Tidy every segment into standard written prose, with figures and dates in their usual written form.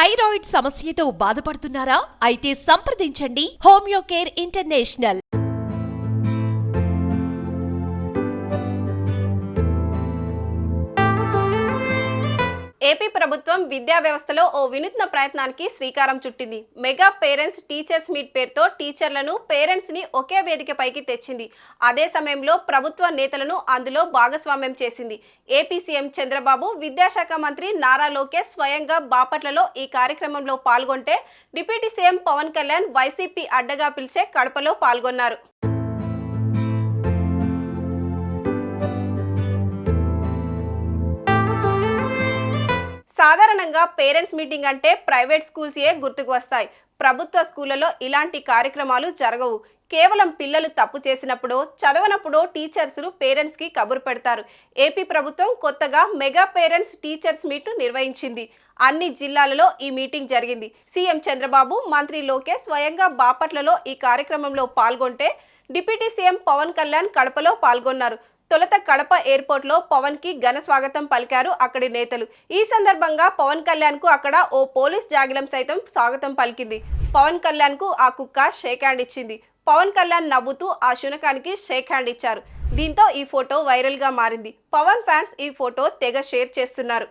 Thyroid సమస్యతో బాధపడుతున్నారా? అయితే సంప్రదించండి హోమియో కేర్ ఇంటర్నేషనల్. ఏపీ ప్రభుత్వం విద్యా వ్యవస్థలో ఓ వినూత్న ప్రయత్నానికి శ్రీకారం చుట్టింది. మెగా పేరెంట్స్ టీచర్స్ మీట్ పేరుతో టీచర్లను, పేరెంట్స్ ని ఒకే వేదికపైకి తెచ్చింది. అదే సమయంలో ప్రభుత్వ నేతలను అందులో భాగస్వామ్యం చేసింది. ఏపీ సీఎం చంద్రబాబు, విద్యాశాఖ మంత్రి నారా లోకేష్ స్వయంగా బాపట్లలో ఈ కార్యక్రమంలో పాల్గొంటే, deputy CM Pawan Kalyan YCP అడ్డగా పిలిచే కడపలో పాల్గొన్నారు. సాధారణంగా పేరెంట్స్ మీటింగ్ అంటే ప్రైవేట్ స్కూల్స్ గుర్తుకు వస్తాయి. ప్రభుత్వ స్కూళ్లలో ఇలాంటి కార్యక్రమాలు జరగవు. కేవలం పిల్లలు తప్పు చేసినప్పుడో, చదవనప్పుడో టీచర్స్ పేరెంట్స్ కి కబురు పెడతారు. ఏపీ ప్రభుత్వం కొత్తగా మెగా పేరెంట్స్ టీచర్స్ మీట్ నిర్వహించింది. అన్ని జిల్లాలలో ఈ మీటింగ్ జరిగింది. సీఎం చంద్రబాబు, మంత్రి లోకేష్ స్వయంగా బాపట్లలో ఈ కార్యక్రమంలో పాల్గొంటే, డిప్యూటీ సీఎం పవన్ కళ్యాణ్ కడపలో పాల్గొన్నారు. తొలుత కడప ఎయిర్పోర్ట్ లో పవన్ కి ఘన స్వాగతం పలికారు అక్కడి నేతలు. ఈ సందర్భంగా పవన్ కళ్యాణ్ కు అక్కడ ఓ పోలీస్ జాగిలం సైతం స్వాగతం పలికింది. పవన్ కళ్యాణ్ కు ఆ కుక్క షేక్ హ్యాండ్ ఇచ్చింది. పవన్ కళ్యాణ్ నవ్వుతూ ఆ శునకానికి షేక్ హ్యాండ్ ఇచ్చారు. దీంతో ఈ ఫోటో వైరల్ గా మారింది. పవన్ ఫ్యాన్స్ ఈ ఫోటో తెగ షేర్ చేస్తున్నారు.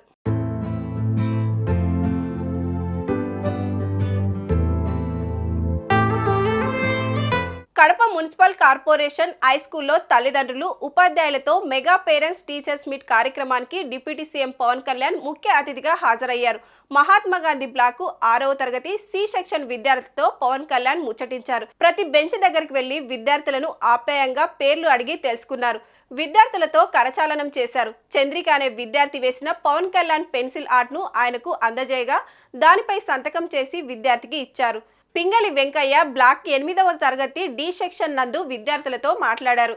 కడప మున్సిపల్ కార్పొరేషన్ హై స్కూల్లో తల్లిదండ్రులు, ఉపాధ్యాయులతో మెగా పేరెంట్స్ టీచర్స్ మీట్ కార్యక్రమానికి డిప్యూటీ సీఎం పవన్ కళ్యాణ్ ముఖ్య అతిథిగా హాజరయ్యారు. మహాత్మాగాంధీ బ్లాకు 6వ తరగతి సి సెక్షన్ విద్యార్థితో పవన్ కళ్యాణ్ ముచ్చటించారు. ప్రతి బెంచ్ దగ్గరికి వెళ్లి విద్యార్థులను ఆప్యాయంగా పేర్లు అడిగి తెలుసుకున్నారు. విద్యార్థులతో కరచాలనం చేశారు. చంద్రిక అనే విద్యార్థి వేసిన పవన్ కళ్యాణ్ పెన్సిల్ ఆర్ట్ ను ఆయనకు అందజేయగా, దానిపై సంతకం చేసి విద్యార్థికి ఇచ్చారు. పింగళి వెంకయ్య బ్లాక్ 8వ తరగతి డి సెక్షన్ నందు విద్యార్థులతో మాట్లాడారు.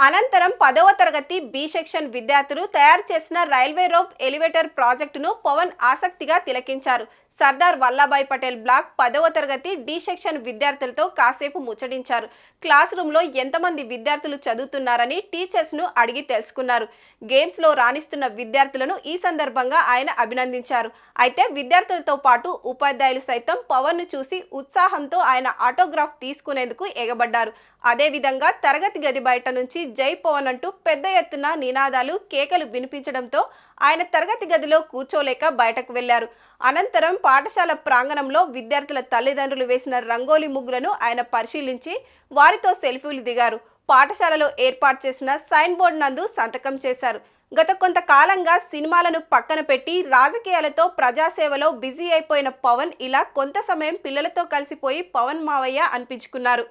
అనంతరం 10వ తరగతి బి సెక్షన్ విద్యార్థులు తయారు చేసిన రైల్వే రోప్ ఎలివేటర్ ప్రాజెక్టును పవన్ ఆసక్తిగా తిలకించారు. సర్దార్ వల్లభాయ్ పటేల్ బ్లాక్ 10వ తరగతి డి సెక్షన్ విద్యార్థులతో కాసేపు ముచ్చటించారు. క్లాస్ రూమ్ లో ఎంతమంది విద్యార్థులు చదువుతున్నారని టీచర్స్ ను అడిగి తెలుసుకున్నారు. గేమ్స్ లో రాణిస్తున్న విద్యార్థులను ఈ సందర్భంగా ఆయన అభినందించారు. అయితే విద్యార్థులతో పాటు ఉపాధ్యాయులు సైతం పవన్ ను చూసి ఉత్సాహంతో ఆయన ఆటోగ్రాఫ్ తీసుకునేందుకు ఎగబడ్డారు. అదేవిధంగా తరగతి గది బయట నుంచి జై పవన్ అంటూ పెద్ద ఎత్తున నినాదాలు, కేకలు వినిపించడంతో ఆయన తరగతి గదిలో కూర్చోలేక బయటకు వెళ్లారు. అనంతరం పాఠశాల ప్రాంగణంలో విద్యార్థుల తల్లిదండ్రులు వేసిన రంగోలీ ముగ్గులను ఆయన పరిశీలించి వారితో సెల్ఫీలు దిగారు. పాఠశాలలో ఏర్పాటు చేసిన సైన్ బోర్డు నందు సంతకం చేశారు. గత కొంతకాలంగా సినిమాలను పక్కన పెట్టి రాజకీయాలతో ప్రజాసేవలో బిజీ అయిపోయిన పవన్ ఇలా కొంత సమయం పిల్లలతో కలిసిపోయి పవన్ మావయ్య అనిపించుకున్నారు.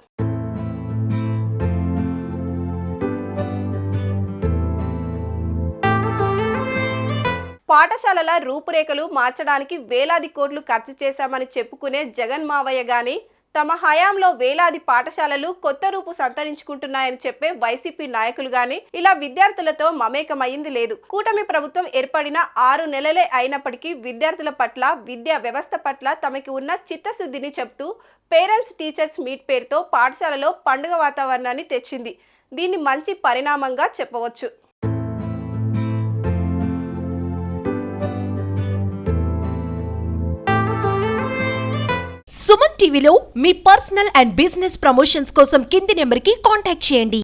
పాఠశాలల రూపురేఖలు మార్చడానికి వేలాది కోట్లు ఖర్చు చేశామని చెప్పుకునే జగన్ మావయ్య గాని, తమ హయాంలో వేలాది పాఠశాలలు కొత్త రూపు సంతరించుకుంటున్నాయని చెప్పే వైసీపీ నాయకులు గాని ఇలా విద్యార్థులతో మమేకమైంది లేదు. కూటమి ప్రభుత్వం ఏర్పడిన 6 నెలలే అయినప్పటికీ విద్యార్థుల పట్ల, విద్యా వ్యవస్థ పట్ల తమకి ఉన్న చిత్తశుద్ధిని చెప్తూ పేరెంట్స్ టీచర్స్ మీట్ పేరుతో పాఠశాలలో పండుగ వాతావరణాన్ని తెచ్చింది. దీన్ని మంచి పరిణామంగా చెప్పవచ్చు. సుమన్ టీవీలో మీ పర్సనల్ అండ్ బిజినెస్ ప్రమోషన్స్ కోసం కింది నెంబర్కి కాంటాక్ట్ చేయండి.